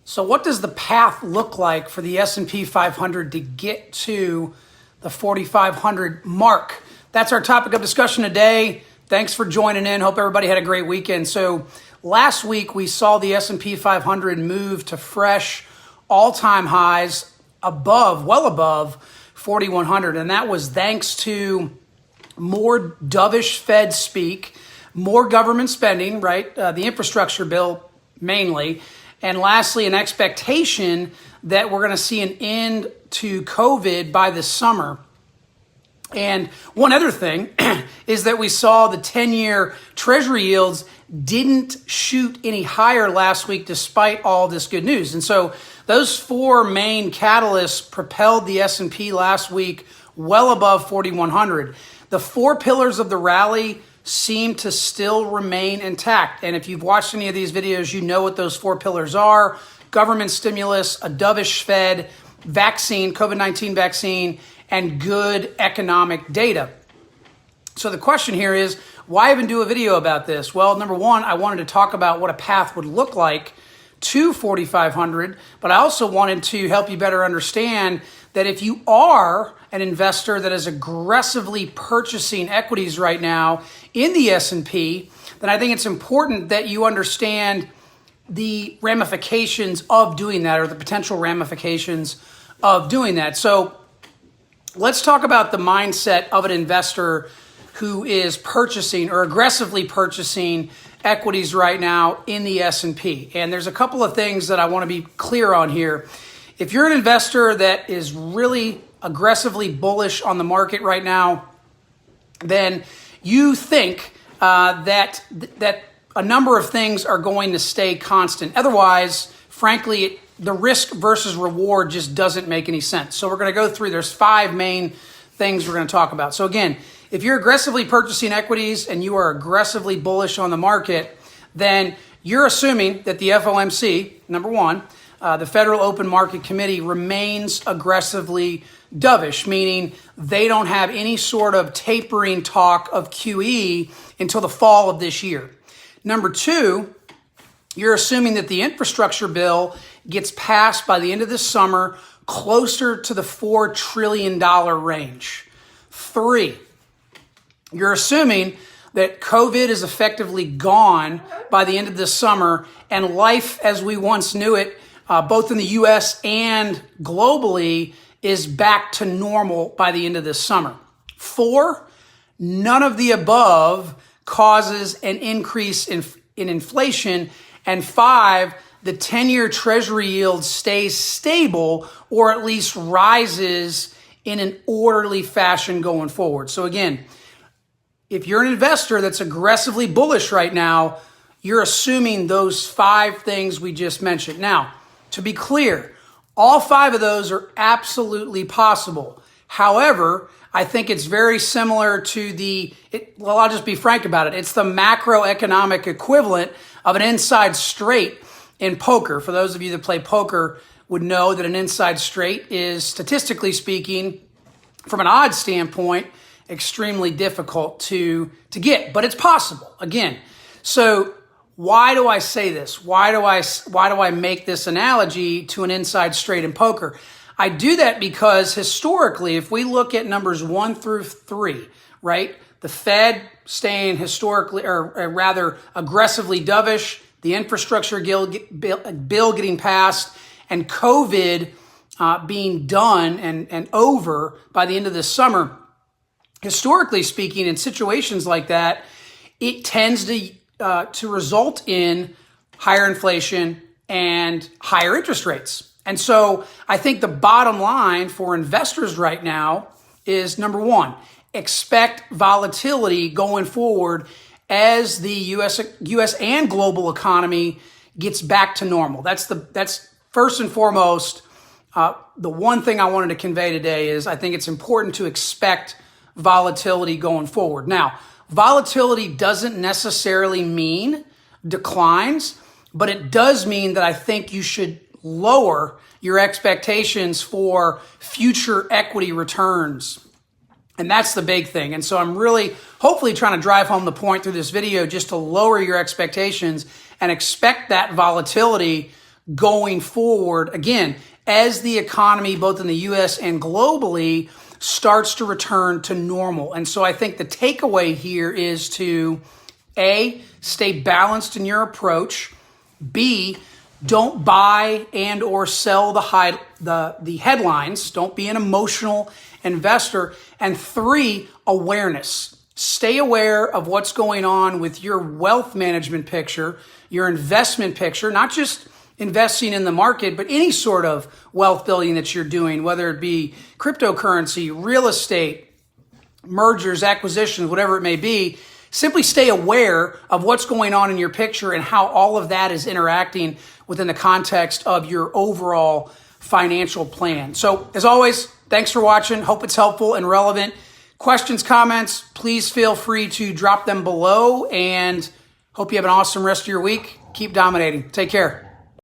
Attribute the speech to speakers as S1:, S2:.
S1: So what does the path look like for the S&P 500 to get to the 4,500 mark? That's our topic of discussion today. Thanks for joining in. Hope everybody had a great weekend. So last week we saw the S&P 500 move to fresh all-time highs well above 4,100. And that was thanks to more dovish Fed speak, more government spending, right? The infrastructure bill mainly. And lastly, an expectation that we're going to see an end to COVID by this summer. And one other thing is that we saw the 10-year Treasury yields didn't shoot any higher last week despite all this good news. And so those four main catalysts propelled the S&P last week well above 4,100. The four pillars of the rally seem to still remain intact. And if you've watched any of these videos, you know what those four pillars are: government stimulus, a dovish Fed, vaccine, COVID-19 vaccine, and good economic data. So the question here is, why even do a video about this? Well, number one, I wanted to talk about what a path would look like to 4,500, but I also wanted to help you better understand that if you are an investor that is aggressively purchasing equities right now in the S&P, then I think it's important that you understand the ramifications of doing that, or the potential ramifications of doing that. So let's talk about the mindset of an investor who is purchasing or aggressively purchasing equities right now in the S&P. And there's a couple of things that I want to be clear on here. If you're an investor that is really aggressively bullish on the market right now, then you think that a number of things are going to stay constant. Otherwise, frankly, the risk versus reward just doesn't make any sense. So we're going to go through, there's five main things we're going to talk about. So again, if you're aggressively purchasing equities and you are aggressively bullish on the market, then you're assuming that the FOMC, number one, the Federal Open Market Committee, remains aggressively dovish, meaning they don't have any sort of tapering talk of QE until the fall of this year. Number two, you're assuming that the infrastructure bill gets passed by the end of this summer, closer to the $4 trillion range. Three, you're assuming that COVID is effectively gone by the end of this summer, and life as we once knew it, both in the US and globally, is back to normal by the end of this summer. Four, none of the above causes an increase in inflation. And five, the 10-year Treasury yield stays stable or at least rises in an orderly fashion going forward. So again, if you're an investor that's aggressively bullish right now, you're assuming those five things we just mentioned. Now, to be clear, all five of those are absolutely possible. However, I think it's very similar to I'll just be frank about it. It's the macroeconomic equivalent of an inside straight in poker. For those of you that play poker would know that an inside straight is, statistically speaking, from an odds standpoint, extremely difficult to get, but it's possible. Again, so why do I say this? Why do I make this analogy to an inside straight in poker? I do that because historically, if we look at numbers 1 through 3, right? The Fed staying historically, or rather aggressively dovish, the infrastructure bill getting passed, and COVID being done and over by the end of this summer. Historically speaking, in situations like that, it tends to result in higher inflation and higher interest rates. And so I think the bottom line for investors right now is, number one, expect volatility going forward as the US and global economy gets back to normal. That's first and foremost. The one thing I wanted to convey today is I think it's important to expect volatility going forward. Now, volatility doesn't necessarily mean declines, but it does mean that I think you should lower your expectations for future equity returns. And that's the big thing. And so I'm really hopefully trying to drive home the point through this video, just to lower your expectations and expect that volatility going forward, again, as the economy, both in the US and globally, starts to return to normal. And so I think the takeaway here is to A, stay balanced in your approach. B, don't buy and or sell the headlines. Don't be an emotional investor. And 3, awareness. Stay aware of what's going on with your wealth management picture, your investment picture, not just investing in the market, but any sort of wealth building that you're doing, whether it be cryptocurrency, real estate, mergers, acquisitions, whatever it may be. Simply stay aware of what's going on in your picture and how all of that is interacting within the context of your overall financial plan. So as always, thanks for watching. Hope it's helpful and relevant. Questions, comments, please feel free to drop them below, and hope you have an awesome rest of your week. Keep dominating. Take care.